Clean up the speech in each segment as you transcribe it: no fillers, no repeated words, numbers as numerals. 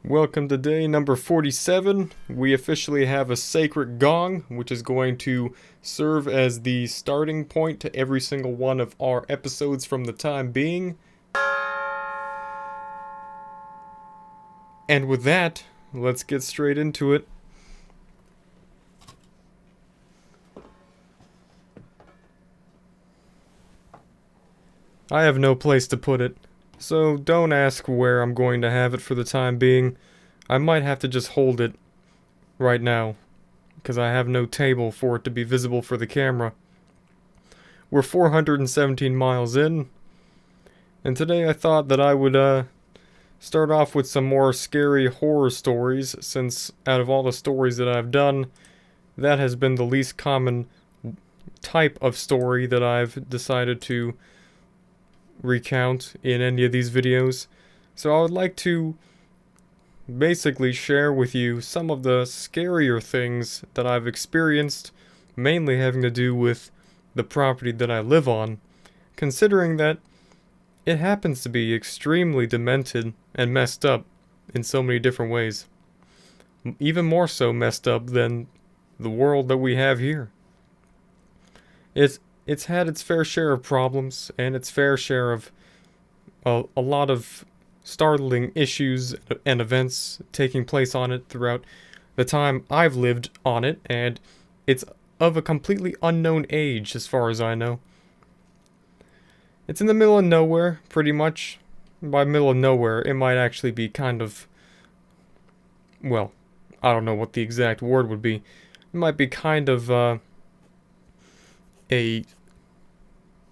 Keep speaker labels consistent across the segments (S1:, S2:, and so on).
S1: Welcome to day number 47. We officially have a sacred gong, which is going to serve as the starting point to every single one of our episodes from the time being. And with that, let's get straight into it. I have no place to put it, so don't ask where I'm going to have it for the time being. I might have to just hold it right now, because I have no table for it to be visible for the camera. We're 417 miles in, and today I thought that I would start off with some more scary horror stories, since out of all the stories that I've done, that has been the least common type of story that I've decided to recount in any of these videos. So I would like to basically share with you some of the scarier things that I've experienced, mainly having to do with the property that I live on, considering that it happens to be extremely demented and messed up in so many different ways. Even more so messed up than the world that we have here. It's had its fair share of problems and its fair share of a lot of startling issues and events taking place on it throughout the time I've lived on it, and it's of a completely unknown age as far as I know. It's in the middle of nowhere, pretty much. By middle of nowhere, it might actually be kind of, well, I don't know what the exact word would be. It might be kind of a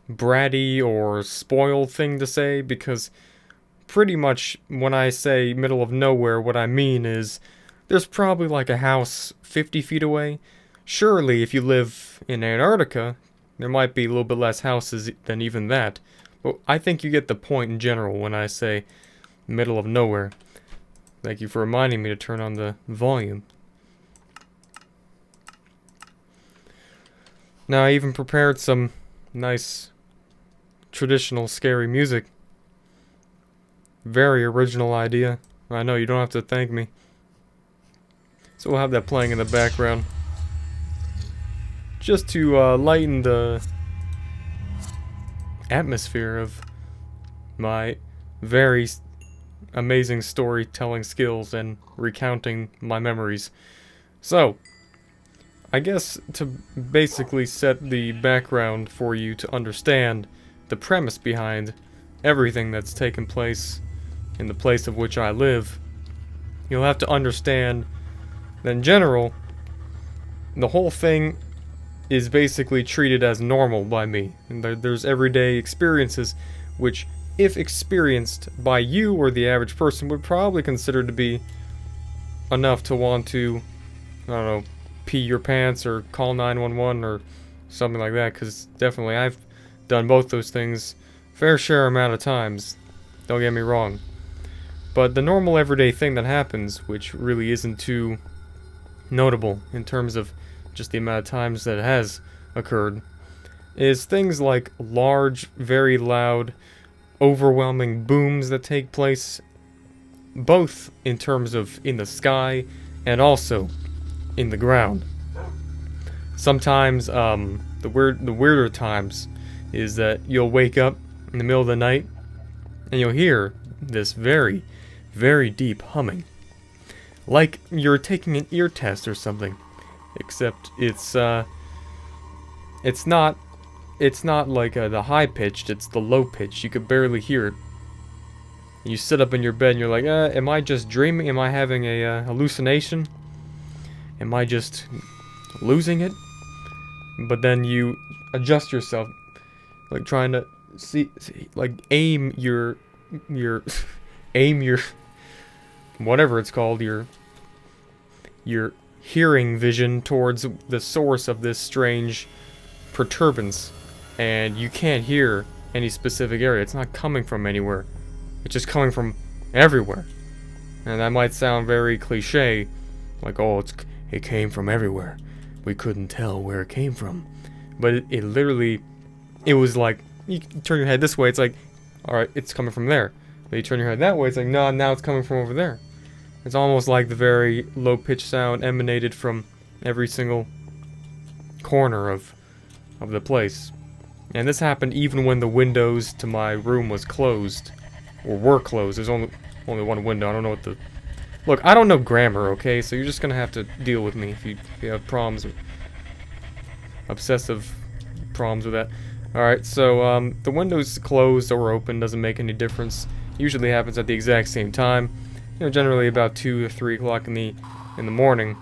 S1: bratty or spoiled thing to say, because pretty much when I say middle of nowhere, what I mean is there's probably like a house 50 feet away. Surely if you live in Antarctica, there might be a little bit less houses than even that. But I think you get the point in general when I say middle of nowhere. Thank you for reminding me to turn on the volume. Now I even prepared some nice traditional scary music. Very original idea. I know, you don't have to thank me. So we'll have that playing in the background, just to lighten the atmosphere of my very amazing storytelling skills and recounting my memories. So, I guess to basically set the background for you to understand the premise behind everything that's taken place in the place of which I live, you'll have to understand that in general, the whole thing is basically treated as normal by me. And there's everyday experiences which, if experienced by you or the average person, would probably consider to be enough to want to, I don't know, pee your pants or call 911 or something like that, because definitely I've done both those things fair share amount of times, don't get me wrong. But the normal everyday thing that happens, which really isn't too notable in terms of just the amount of times that it has occurred, is things like large, very loud, overwhelming booms that take place, both in terms of in the sky and also in the ground. Sometimes, the weirder times is that you'll wake up in the middle of the night and you'll hear this very, very deep humming, like you're taking an ear test or something. Except it's not like the high pitched. It's the low pitched. You could barely hear it. You sit up in your bed and you're like, am I just dreaming? Am I having a hallucination? Am I just losing it? But then you adjust yourself, like trying to see like aim your aim your whatever it's called, your hearing vision towards the source of this strange perturbance, and you can't hear any specific area. It's not coming from anywhere. It's just coming from everywhere. And that might sound very cliche, like, oh, it came from everywhere. We couldn't tell where it came from. But it literally, it was like, you turn your head this way, it's like, alright, it's coming from there. But you turn your head that way, it's like, no, now it's coming from over there. It's almost like the very low-pitched sound emanated from every single corner of the place. And this happened even when the windows to my room was closed. Or were closed. There's only one window. I don't know what the... Look, I don't know grammar, okay? So you're just gonna have to deal with me if you have problems with... obsessive problems with that. Alright, so, the windows closed or open doesn't make any difference. Usually happens at the exact same time. You know, generally about 2 or 3 o'clock in the morning.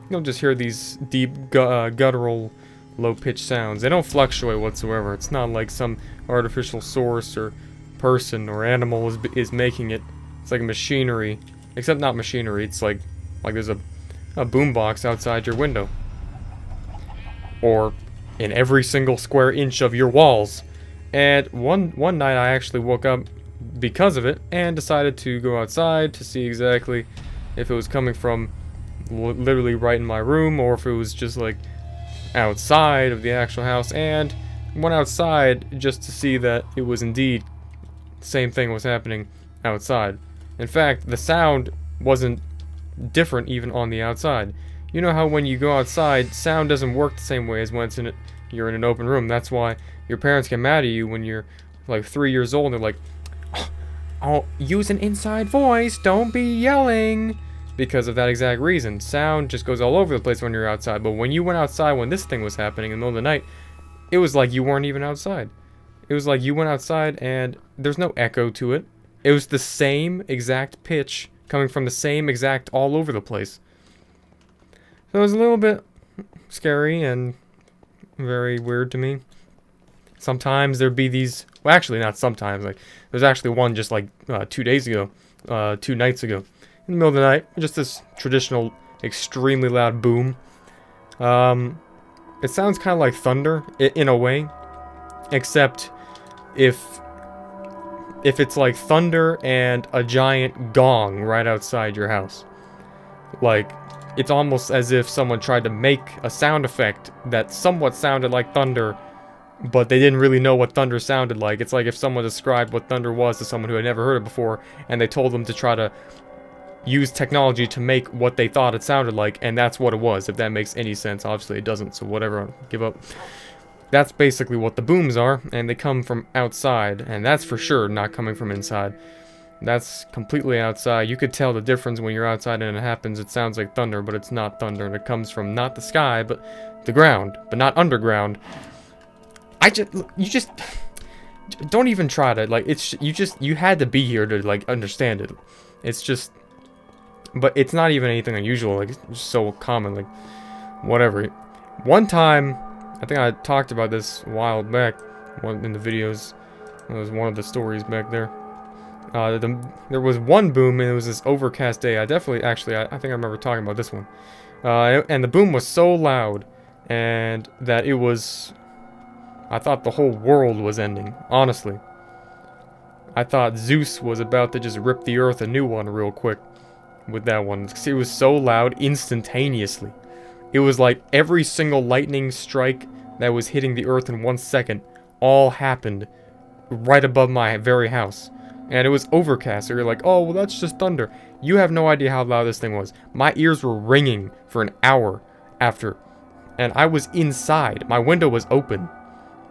S1: You'll just hear these deep, guttural, low-pitched sounds. They don't fluctuate whatsoever. It's not like some artificial source or person or animal is making it. It's like machinery. Except not machinery. It's like there's a boombox outside your window. Or in every single square inch of your walls. And one night I actually woke up because of it and decided to go outside to see exactly if it was coming from literally right in my room or if it was just like outside of the actual house, and went outside just to see that it was indeed the same thing was happening outside. In fact, the sound wasn't different even on the outside. You know how when you go outside, sound doesn't work the same way as when you're in an open room. That's why your parents get mad at you when you're like 3 years old and they're like, "Oh, use an inside voice, don't be yelling." Because of that exact reason. Sound just goes all over the place when you're outside. But when you went outside when this thing was happening in the middle of the night, it was like you weren't even outside. It was like you went outside and there's no echo to it. It was the same exact pitch coming from the same exact all over the place. So it was a little bit scary and very weird to me. Sometimes there'd be these... Well, actually, not sometimes. Like, there's actually one just like 2 days ago. 2 nights ago. In the middle of the night. Just this traditional, extremely loud boom. It sounds kind of like thunder, in a way. Except if it's like thunder and a giant gong right outside your house. Like, it's almost as if someone tried to make a sound effect that somewhat sounded like thunder, but they didn't really know what thunder sounded like. It's like if someone described what thunder was to someone who had never heard it before, and they told them to try to use technology to make what they thought it sounded like, and that's what it was, if that makes any sense. Obviously it doesn't, so whatever, I'll give up. That's basically what the booms are, and they come from outside, and that's for sure not coming from inside. That's completely outside. You could tell the difference when you're outside and it happens. It sounds like thunder, but it's not thunder, and it comes from not the sky, but the ground, but not underground. You just don't even try to, like, you had to be here to, like, understand it. It's just, but it's not even anything unusual, like, it's just so common, like, whatever. One time, I think I talked about this a while back, in the videos. It was one of the stories back there. There was one boom, and it was this overcast day. I think I remember talking about this one. And the boom was so loud, and that it was... I thought the whole world was ending, honestly. I thought Zeus was about to just rip the earth a new one real quick with that one. It was so loud instantaneously. It was like every single lightning strike that was hitting the earth in 1 second all happened right above my very house. And it was overcast, so you're like, oh, well, that's just thunder. You have no idea how loud this thing was. My ears were ringing for an hour after. And I was inside. My window was open.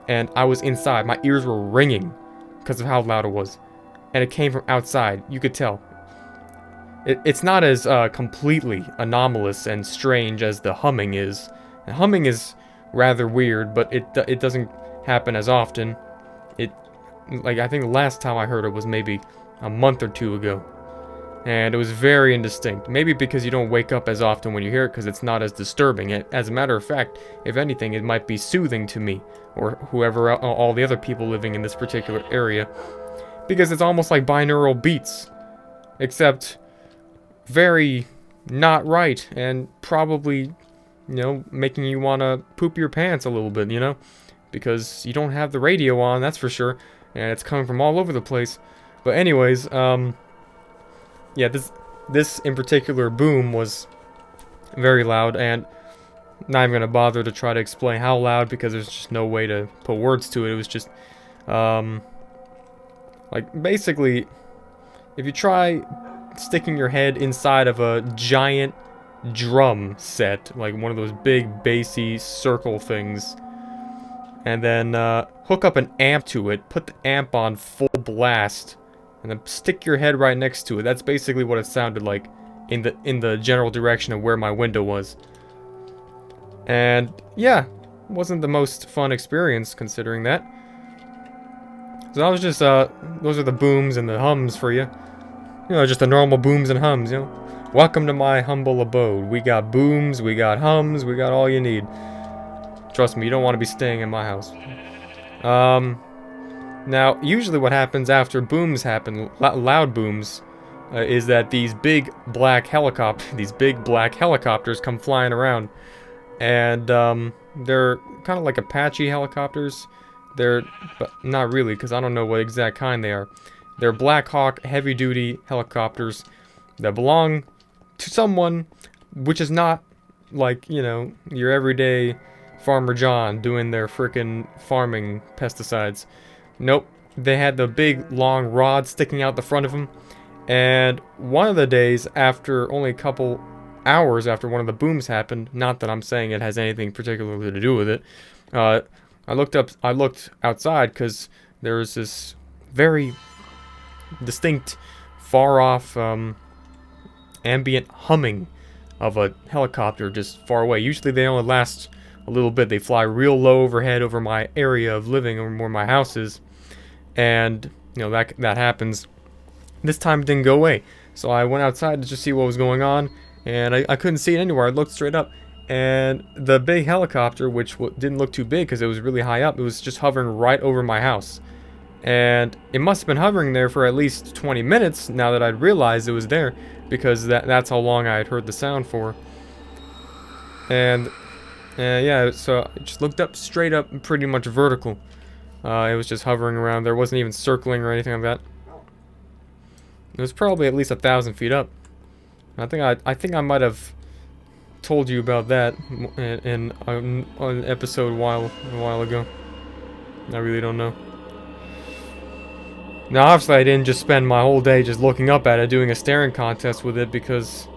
S1: And I was inside. My ears were ringing because of how loud it was. And it came from outside. You could tell. It's not as completely anomalous and strange as the humming is. The humming is rather weird, but it doesn't happen as often. Like, I think the last time I heard it was maybe a month or 2 ago. And it was very indistinct. Maybe because you don't wake up as often when you hear it, because it's not as disturbing. As a matter of fact, if anything, it might be soothing to me, or whoever, all the other people living in this particular area. Because it's almost like binaural beats. Except very not right, and probably, you know, making you want to poop your pants a little bit, you know? Because you don't have the radio on, that's for sure. And it's coming from all over the place. But anyways, yeah, this in particular boom was very loud, and not even gonna bother to try to explain how loud, because there's just no way to put words to it. It was just, like, basically, if you try sticking your head inside of a giant drum set, like one of those big bassy circle things, and then hook up an amp to it, put the amp on full blast, and then stick your head right next to it. That's basically what it sounded like in the general direction of where my window was. And yeah, wasn't the most fun experience considering that. So that was just those are the booms and the hums for you. You know, just the normal booms and hums, you know. Welcome to my humble abode. We got booms, we got hums, we got all you need. Trust me, you don't want to be staying in my house. Now, usually what happens after booms happen, loud booms, is that these big black helicopters come flying around. And they're kind of like Apache helicopters. But not really, because I don't know what exact kind they are. They're Black Hawk heavy-duty helicopters that belong to someone, which is not like, you know, your everyday Farmer John doing their frickin' farming pesticides. Nope, they had the big long rod sticking out the front of them. And one of the days, after only a couple hours after one of the booms happened, not that I'm saying it has anything particularly to do with it, I looked outside because there was this very distinct, far-off, ambient humming of a helicopter just far away. Usually they only last a little bit. They fly real low overhead over my area of living, or where my house is, and you know that happens. This time it didn't go away, so I went outside to just see what was going on, and I couldn't see it anywhere. I looked straight up, and the big helicopter, which didn't look too big because it was really high up, it was just hovering right over my house. And it must have been hovering there for at least 20 minutes now that I'd realized it was there, because that's how long I had heard the sound for. And yeah, so I just looked up, straight up, pretty much vertical. It was just hovering around. There wasn't even circling or anything like that. It was probably at least 1,000 feet up. I think I might have told you about that in an episode a while ago. I really don't know. Now, obviously, I didn't just spend my whole day just looking up at it, doing a staring contest with it, because,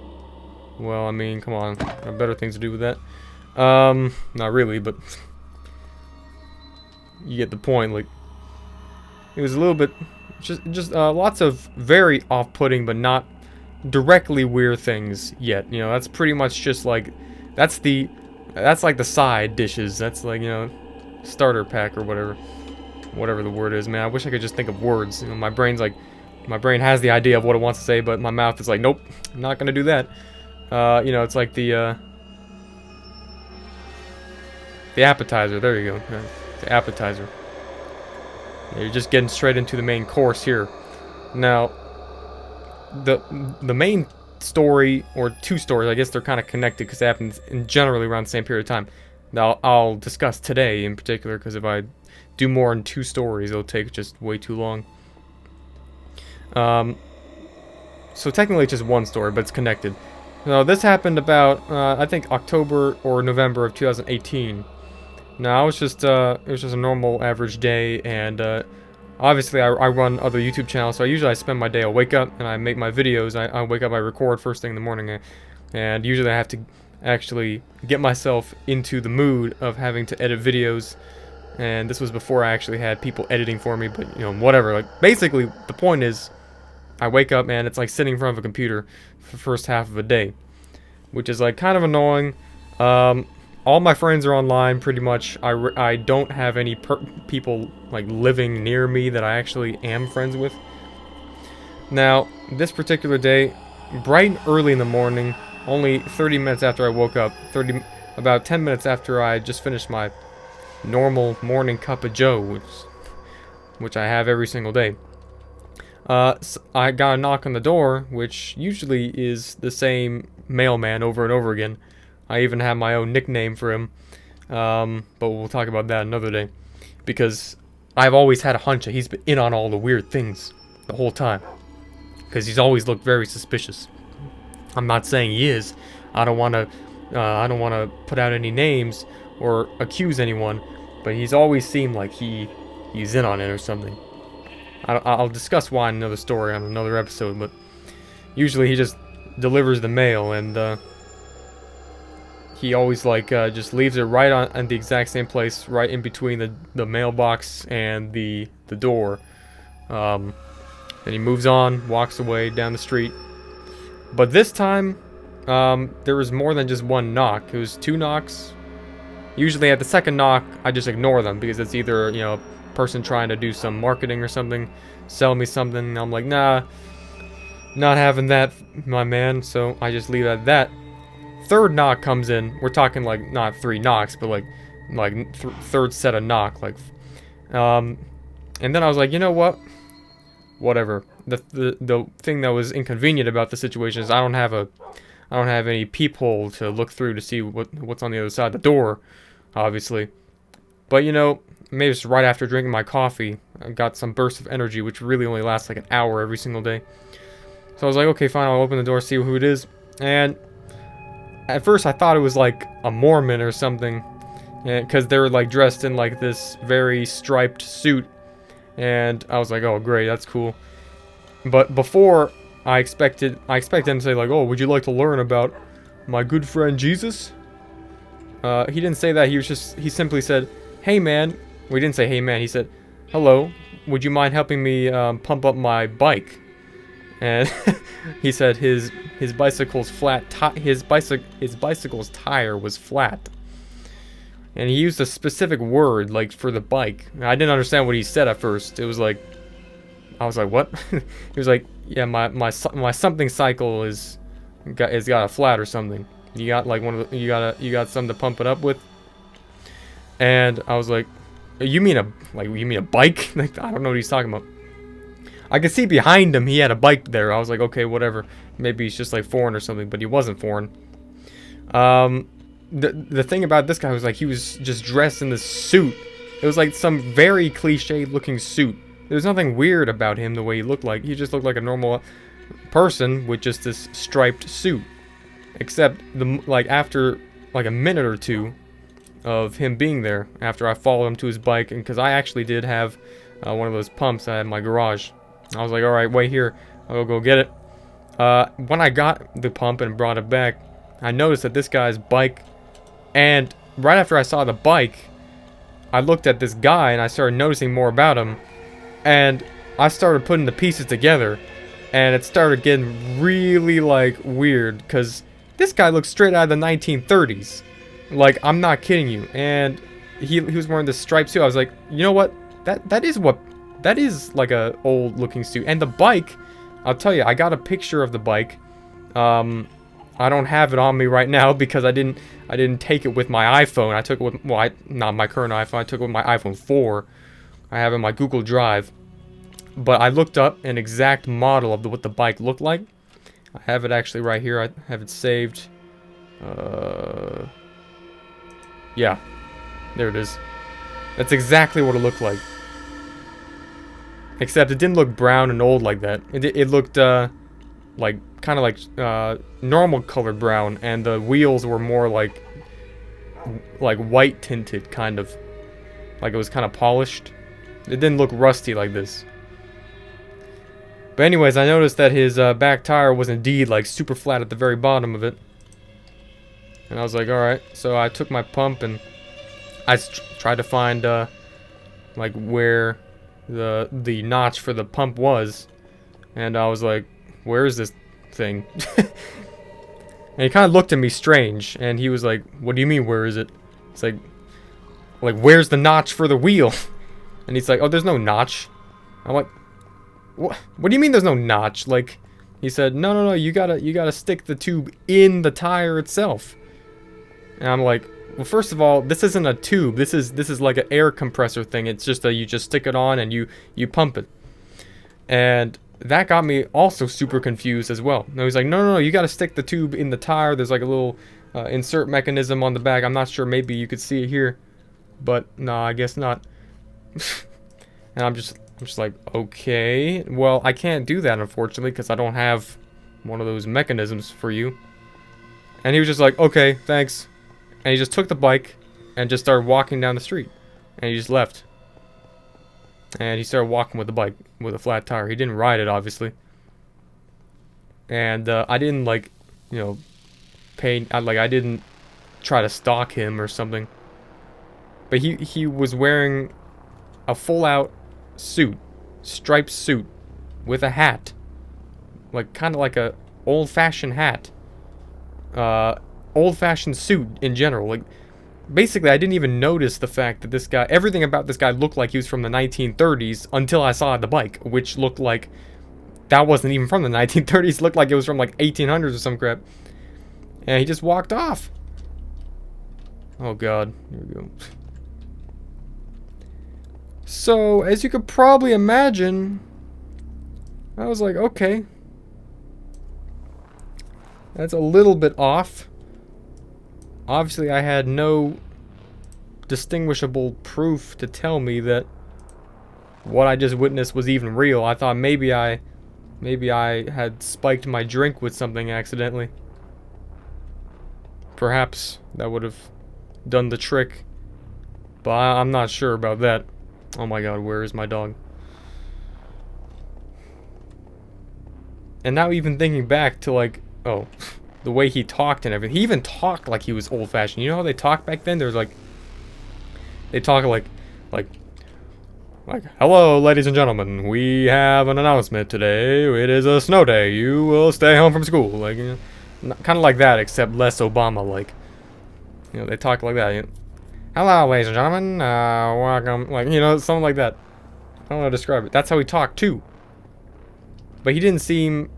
S1: well, I mean, come on, I have better things to do with that. Not really, but you get the point. Like, it was a little bit, just lots of very off-putting, but not directly weird things yet. You know, that's pretty much just like, that's like the side dishes. That's like, you know, starter pack or whatever the word is, man. I wish I could just think of words. You know, my brain has the idea of what it wants to say, but my mouth is like, nope, I'm not gonna do that. You know, it's like the appetizer. There you go. The appetizer. You're just getting straight into the main course here. Now, the main story, or two stories, I guess they're kind of connected because they happen generally around the same period of time. Now, I'll discuss today in particular, because if I do more than two stories, it'll take just way too long. So technically it's just one story, but it's connected. Now, this happened about, I think, October or November of 2018. Now, it was just a normal average day, and obviously I run other YouTube channels, so I spend my day, I wake up and I make my videos. I wake up, I record first thing in the morning, and usually I have to actually get myself into the mood of having to edit videos. And this was before I actually had people editing for me, but, you know, whatever. Like, basically, the point is, I wake up, man, it's like sitting in front of a computer for the first half of a day, which is, like, kind of annoying. All my friends are online, pretty much. I don't have any people, like, living near me that I actually am friends with. Now, this particular day, bright and early in the morning, only 30 minutes after I woke up, about 10 minutes after I just finished my normal morning cup of joe, which I have every single day. So I got a knock on the door, which usually is the same mailman over and over again. I even have my own nickname for him, but we'll talk about that another day, because I've always had a hunch that he's been in on all the weird things the whole time, because he's always looked very suspicious. I'm not saying he is. I don't want to put out any names or accuse anyone, but he's always seemed like he's in on it or something. I'll discuss why in another story on another episode, but usually he just delivers the mail, and he always like just leaves it right on the exact same place, right in between the mailbox and the door. Then he moves on, walks away down the street. But this time, there was more than just one knock. It was 2 knocks. Usually at the second knock, I just ignore them because it's either, you know, a person trying to do some marketing or something, sell me something. I'm like, nah, not having that, my man. So I just leave it at that. Third knock comes in. We're talking like not 3 knocks, but like third set of knock. Like, and then I was like, you know what? Whatever. The thing that was inconvenient about the situation is I don't have any peephole to look through to see what's on the other side of the door, obviously. But you know, maybe it's right after drinking my coffee, I got some burst of energy, which really only lasts like an hour every single day. So I was like, okay, fine, I'll open the door, see who it is. And at first I thought it was like a Mormon or something, because they were like dressed in like this very striped suit. And I was like, oh great, that's cool. But before, I expected him to say like, oh, would you like to learn about my good friend Jesus? He didn't say that. He simply said, hey man. Well, he didn't say hey man. He said, hello, would you mind helping me pump up my bike? And he said his bicycle's flat. His bicycle's tire was flat. And he used a specific word like for the bike. I didn't understand what he said at first. It was like, I was like, what? He was like, yeah, my something cycle is got a flat or something. You got like you got something to pump it up with. And I was like, you mean a bike? Like, I don't know what he's talking about. I could see behind him he had a bike there. I was like, okay, whatever. Maybe he's just like foreign or something, but he wasn't foreign. The thing about this guy was like he was just dressed in this suit. It was like some very cliche looking suit. There was nothing weird about him the way he looked like. He just looked like a normal person with just this striped suit. Except after like a minute or two of him being there, after I followed him to his bike, and because I actually did have one of those pumps I had in my garage. I was like, all right, wait here. I'll go get it. When I got the pump and brought it back, I noticed that this guy's bike, and right after I saw the bike, I looked at this guy and I started noticing more about him. And I started putting the pieces together, and it started getting really like weird because this guy looks straight out of the 1930s. Like, I'm not kidding you. And he was wearing this striped suit. I was like, you know what? That is like a old looking suit. And the bike, I'll tell you, I got a picture of the bike. I don't have it on me right now because I didn't take it with my iPhone. I took it with not my current iPhone. I took it with my iPhone 4. I have it in my Google Drive. But I looked up an exact model of what the bike looked like. I have it actually right here. I have it saved. Yeah. There it is. That's exactly what it looked like. Except it didn't look brown and old like that. It looked like kind of like normal colored brown, and the wheels were more like white tinted, kind of. Like it was kind of polished. It didn't look rusty like this. But anyways, I noticed that his back tire was indeed like super flat at the very bottom of it. And I was like, alright. So I took my pump and I tried to find like where the notch for the pump was. And I was like, where is this thing? And he kind of looked at me strange. And he was like, what do you mean, where is it? It's like, where's the notch for the wheel? And he's like, oh, there's no notch. I'm like, what do you mean there's no notch? Like, he said, no, you gotta stick the tube in the tire itself. And I'm like, well, first of all, this isn't a tube. This is like an air compressor thing. It's just you just stick it on and you pump it. And that got me also super confused as well. No, he's like, no, you gotta stick the tube in the tire. There's like a little insert mechanism on the back. I'm not sure. Maybe you could see it here, but no, I guess not. And I'm just like, okay, well, I can't do that, unfortunately, because I don't have one of those mechanisms for you. And he was just like, okay, thanks. And he just took the bike and just started walking down the street. And he just left. And he started walking with the bike with a flat tire. He didn't ride it, obviously. And I didn't like, you know, I didn't try to stalk him or something. But he was wearing a full-out suit, striped suit, with a hat, like kind of like a old-fashioned hat, old-fashioned suit in general. Like basically, I didn't even notice the fact that this guy, everything about this guy looked like he was from the 1930s until I saw the bike, which looked like that wasn't even from the 1930s. Looked like it was from like 1800s or some crap. And he just walked off. Oh god, here we go. So, as you could probably imagine, I was like, okay, that's a little bit off. Obviously, I had no distinguishable proof to tell me that what I just witnessed was even real. I thought maybe I had spiked my drink with something accidentally. Perhaps that would have done the trick, but I'm not sure about that. Oh my god, where is my dog? And now even thinking back to like, oh, the way he talked and everything. He even talked like he was old-fashioned. You know how they talked back then? There's like, they talk like, hello, ladies and gentlemen. We have an announcement today. It is a snow day. You will stay home from school. Like, you know, kind of like that, except less Obama-like. You know, they talk like that. You know, hello, ladies and gentlemen. Welcome. Like, you know, something like that. I don't know how to describe it. That's how he talked too. But he didn't seem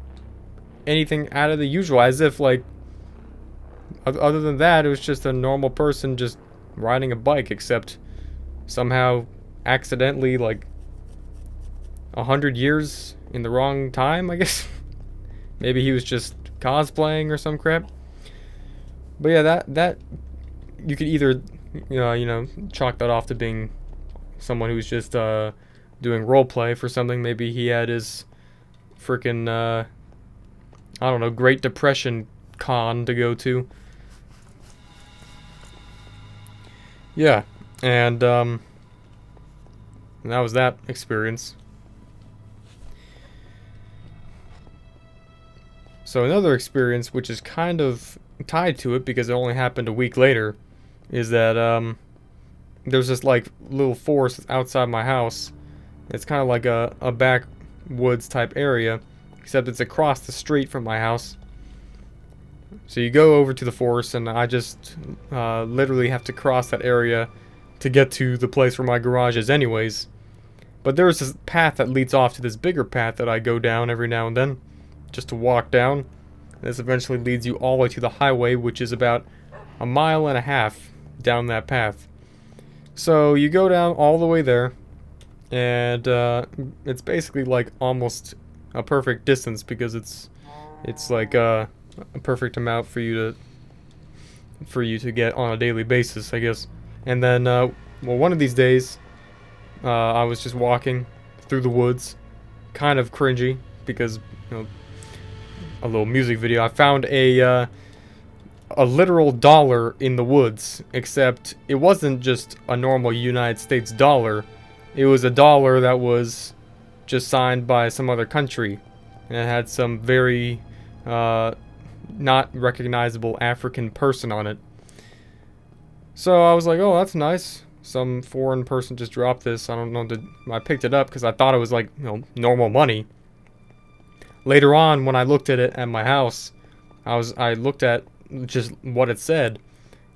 S1: anything out of the usual, as if like other than that it was just a normal person just riding a bike, except somehow accidentally like 100 years in the wrong time, I guess. Maybe he was just cosplaying or some crap. But yeah, that you could either you know chalk that off to being someone who's just doing role play for something. Maybe he had his freaking I don't know, Great Depression con to go to. Yeah, and that was that experience. So another experience, which is kind of tied to it because it only happened a week later, is that there's this like little forest outside my house. It's kind of like a backwoods type area, except it's across the street from my house. So you go over to the forest, and I just literally have to cross that area to get to the place where my garage is anyways. But there's this path that leads off to this bigger path that I go down every now and then, just to walk down. This eventually leads you all the way to the highway, which is about 1.5 miles down that path. So you go down all the way there, and it's basically like almost a perfect distance because it's like a perfect amount for you to get on a daily basis, I guess. And then well, one of these days I was just walking through the woods, kind of cringy because, you know, a little music video. I found a literal dollar in the woods, except it wasn't just a normal United States dollar. It was a dollar that was just signed by some other country, and it had some very not recognizable African person on it. So I was like, oh, that's nice. Some foreign person just dropped this. I don't know. I picked it up because I thought it was like, you know, normal money. Later on, when I looked at it at my house, I looked at just what it said,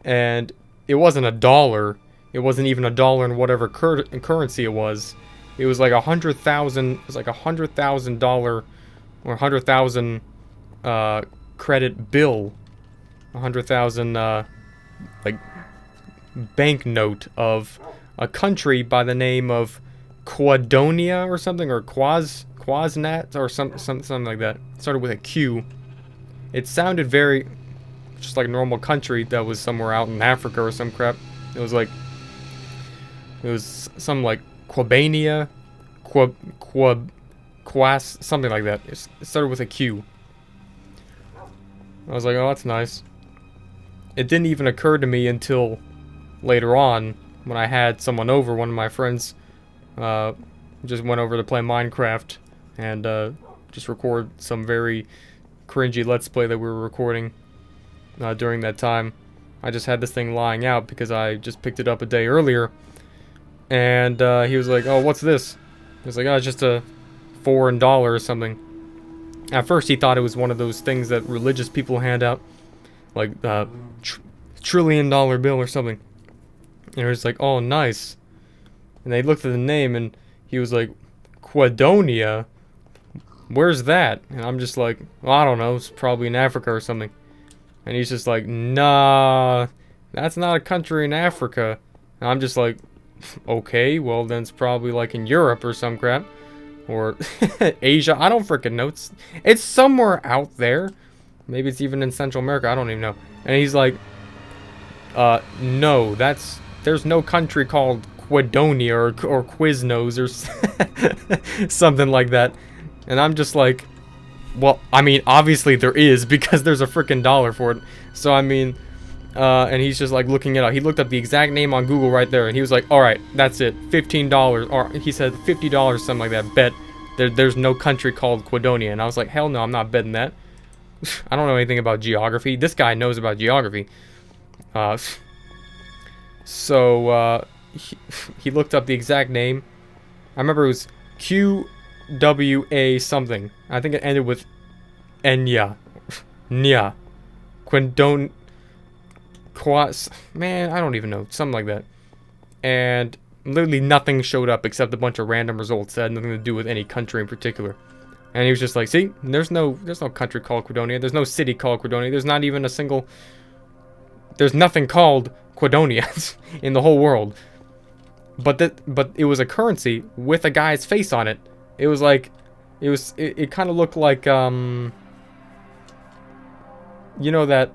S1: and it wasn't a dollar. It wasn't even a dollar in whatever currency it was. It was like 100,000. It was like $100,000 or 100,000 credit bill. 100,000 like banknote of a country by the name of Quadonia or something, or Quasnat or something like that. It started with a Q. It sounded very just like a normal country that was somewhere out in Africa or some crap. It was some like Quabania, Quas, something like that. It started with a Q. I was like, oh, that's nice. It didn't even occur to me until later on when I had someone over. One of my friends just went over to play Minecraft and just record some very cringy Let's Play that we were recording during that time. I just had this thing lying out because I just picked it up a day earlier. And he was like, oh, what's this? I was like, oh, it's just a foreign dollar or something. At first he thought it was one of those things that religious people hand out. Like, trillion-dollar bill or something. And he was like, oh, nice. And they looked at the name and he was like, Quadonia? Where's that? And I'm just like, well, I don't know, it's probably in Africa or something. And he's just like, nah, that's not a country in Africa. And I'm just like, okay, well then it's probably like in Europe or some crap. Or Asia, I don't freaking know. It's somewhere out there. Maybe it's even in Central America, I don't even know. And he's like, no, there's no country called Quadonia or Quiznos or something like that. And I'm just like, well, I mean, obviously there is because there's a freaking dollar for it. So, I mean, and he's just like looking it up. He looked up the exact name on Google right there and he was like, alright, that's it, $15. Or he said $50, something like that. Bet there's no country called Quadonia. And I was like, hell no, I'm not betting that. I don't know anything about geography. This guy knows about geography. He looked up the exact name. I remember it was QWA something. I think it ended with Enya. Nya. Quindon. Quas. Man, I don't even know. Something like that. And literally nothing showed up except a bunch of random results that had nothing to do with any country in particular. And he was just like, see, there's no country called Quadonia. There's no city called Quadonia. There's not even a single... There's nothing called Quadonia in the whole world. But it was a currency with a guy's face on it. It was like... It kind of looked like, you know that,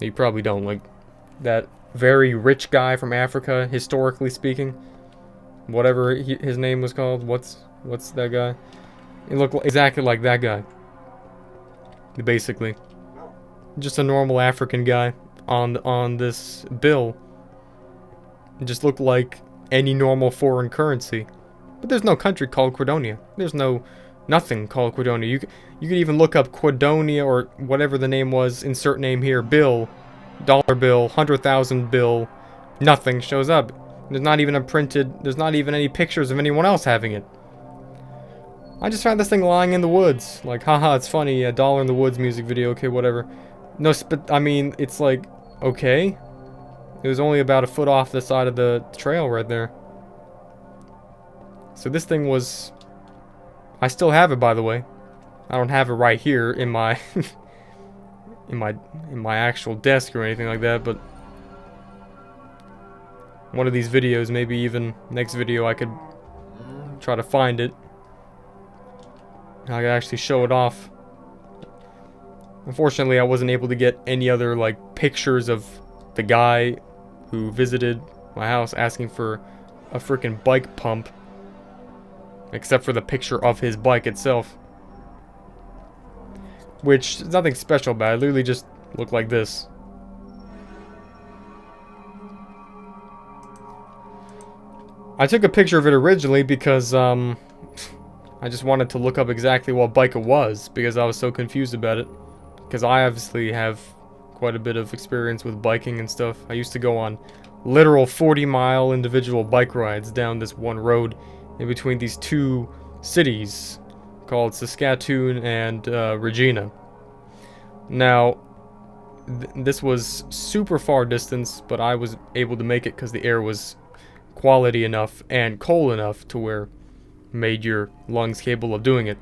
S1: you probably don't, like, that very rich guy from Africa, historically speaking. Whatever his name was called. What's that guy? It looked exactly like that guy. Basically. Just a normal African guy on this bill. It just looked like any normal foreign currency. But there's no country called Quadonia. There's nothing called Quadonia. You could even look up Quadonia or whatever the name was, insert name here, bill, dollar bill, 100,000 bill, nothing shows up. There's not even there's not even any pictures of anyone else having it. I just found this thing lying in the woods. Like, haha, it's funny, a Dollar in the Woods music video, okay, whatever. No, but, I mean, it's like, okay. It was only about a foot off the side of the trail right there. So this thing was... I still have it, by the way. I don't have it right here in my... in my actual desk or anything like that, but... One of these videos, maybe even next video, I could try to find it. I could actually show it off. Unfortunately, I wasn't able to get any other, like, pictures of the guy who visited my house asking for a freaking bike pump. Except for the picture of his bike itself. Which, is nothing special about it. It literally just looked like this. I took a picture of it originally because, I just wanted to look up exactly what bike it was. Because I was so confused about it. Because I obviously have quite a bit of experience with biking and stuff. I used to go on literal 40-mile individual bike rides down this one road in between these two cities called Saskatoon and Regina. Now, this was super far distance, but I was able to make it because the air was quality enough and cold enough to where it made your lungs capable of doing it.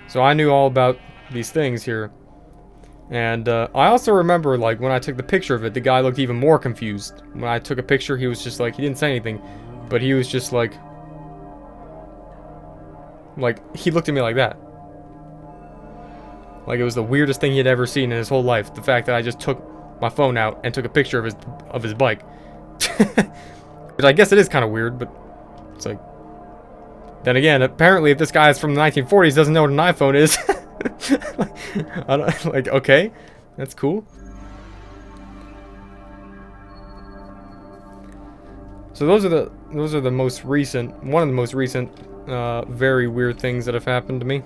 S1: So I knew all about these things here. And I also remember, like, when I took the picture of it, the guy looked even more confused. When I took a picture, he was just like, he didn't say anything, but he was just like, he looked at me like that. Like it was the weirdest thing he had ever seen in his whole life. The fact that I just took my phone out and took a picture of his bike. Which I guess it is kind of weird, but it's like... Then again, apparently if this guy is from the 1940s doesn't know what an iPhone is... I don't, like, okay, that's cool. So those are the most recent, one of the most recent very weird things that have happened to me.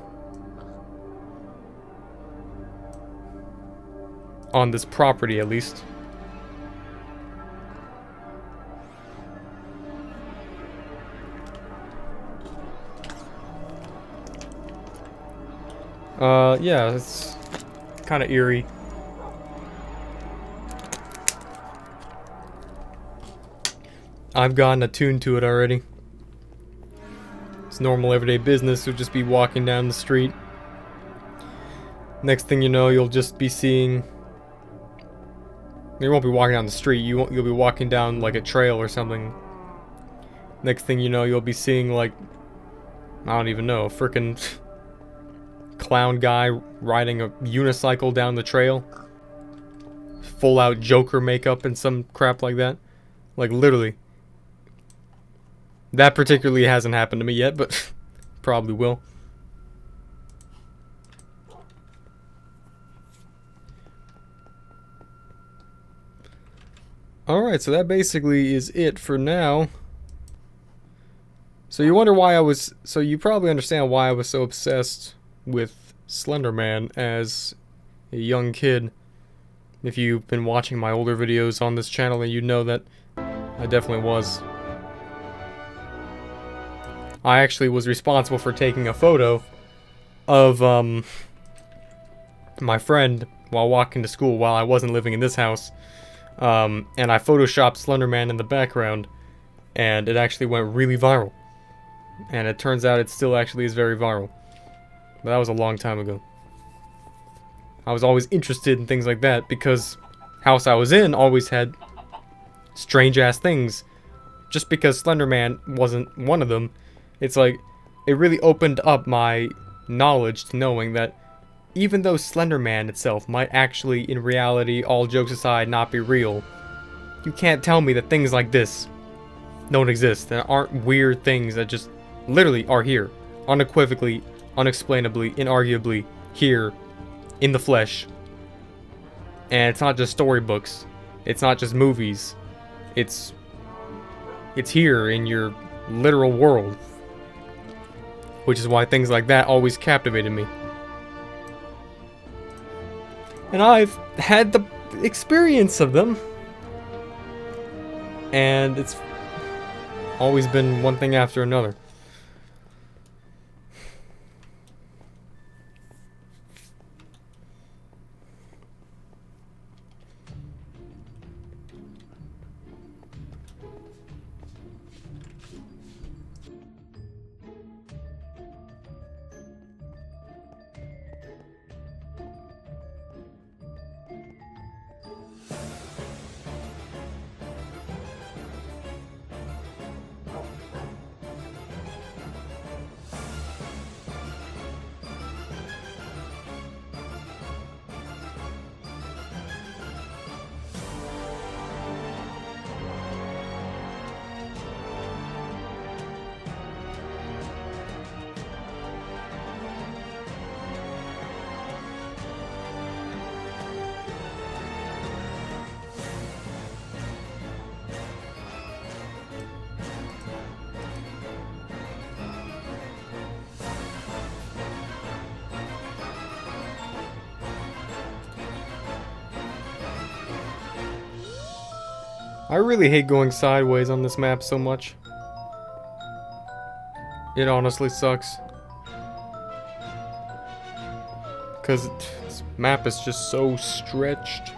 S1: On this property, at least. Yeah, it's kind of eerie. I've gotten attuned to it already. It's normal everyday business. You'll just be walking down the street. Next thing you know, you'll just be seeing... You won't be walking down the street. You'll be walking down like a trail or something. Next thing you know, you'll be seeing like... I don't even know, a frickin' clown guy riding a unicycle down the trail. Full out Joker makeup and some crap like that. Like literally. That particularly hasn't happened to me yet, but probably will. Alright, so that basically is it for now. So you wonder why I was... So you probably understand why I was so obsessed with Slender Man as a young kid. If you've been watching my older videos on this channel, then you know that I definitely was. I actually was responsible for taking a photo of my friend while walking to school while I wasn't living in this house. And I photoshopped Slender Man in the background, and it actually went really viral. And it turns out it still actually is very viral. But that was a long time ago. I was always interested in things like that because house I was in always had strange ass things. Just because Slender Man wasn't one of them, it's like, it really opened up my knowledge to knowing that even though Slender Man itself might actually, in reality, all jokes aside, not be real, you can't tell me that things like this don't exist. There aren't weird things that just literally are here. Unequivocally, unexplainably, inarguably here in the flesh. And it's not just storybooks. It's not just movies. It's here in your literal world. Which is why things like that always captivated me. And I've had the experience of them. And it's always been one thing after another. I really hate going sideways on this map so much. It honestly sucks. Because this map is just so stretched.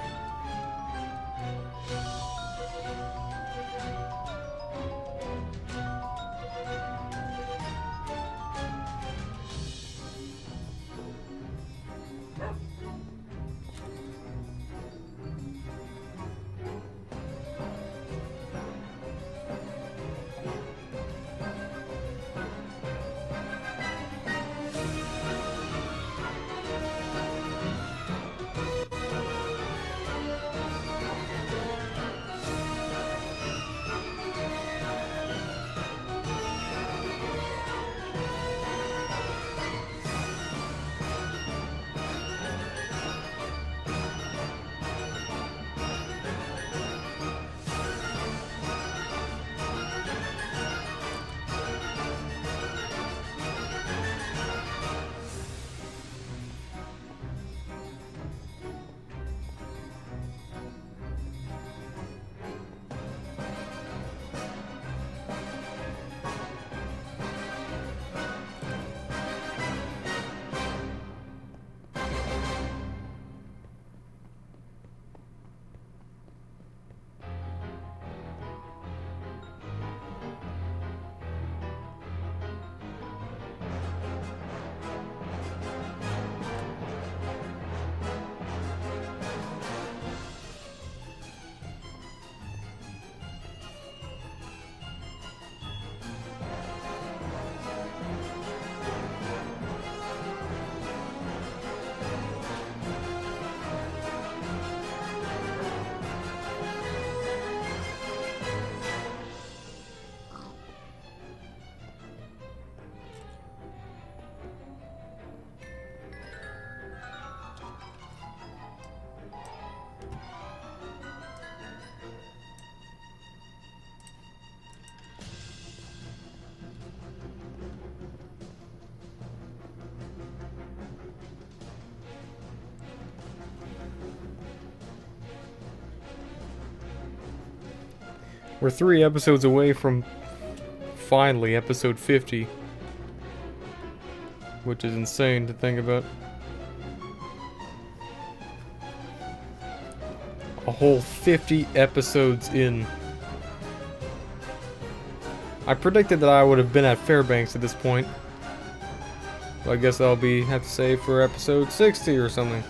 S1: We're 3 episodes away from finally episode 50. Which is insane to think about. A whole 50 episodes in. I predicted that I would have been at Fairbanks at this point. So I guess I'll have to save for episode 60 or something.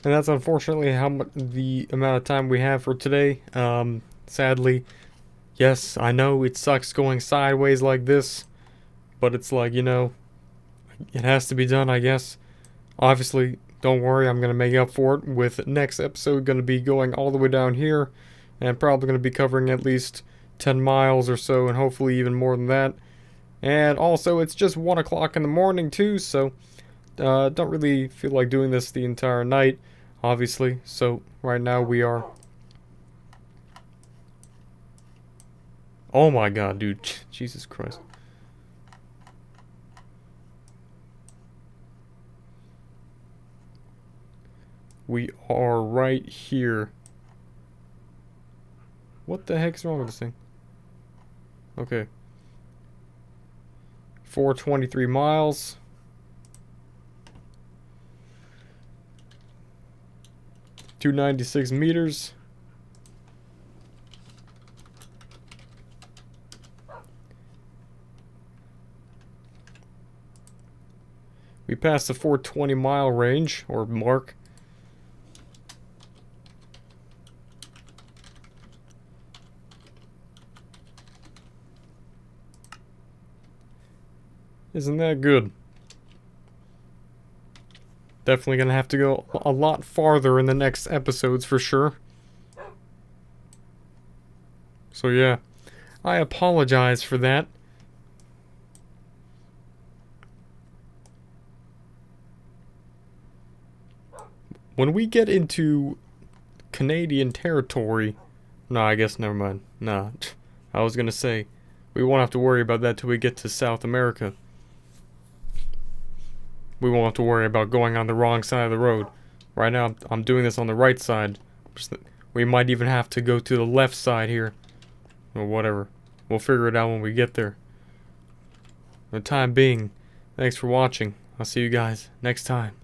S1: And that's unfortunately the amount of time we have for today. Sadly, yes, I know it sucks going sideways like this, but it's like, it has to be done, I guess. Obviously, don't worry, I'm going to make up for it with next episode going to be going all the way down here, and probably going to be covering at least 10 miles or so, and hopefully even more than that. And also, it's just 1 o'clock in the morning too, so don't really feel like doing this the entire night, obviously. So right now we are... Oh my god, dude. Jesus Christ. We are right here. What the heck's wrong with this thing? Okay. 423 miles. .296 meters. We passed the 420 mile range, or mark. Isn't that good? Definitely gonna have to go a lot farther in the next episodes for sure. So yeah, I apologize for that. When we get into Canadian territory... No, I guess never mind. Nah, I was gonna say, we won't have to worry about that till we get to South America. We won't have to worry about going on the wrong side of the road. Right now, I'm doing this on the right side. We might even have to go to the left side here. Or whatever. We'll figure it out when we get there. For the time being, thanks for watching. I'll see you guys next time.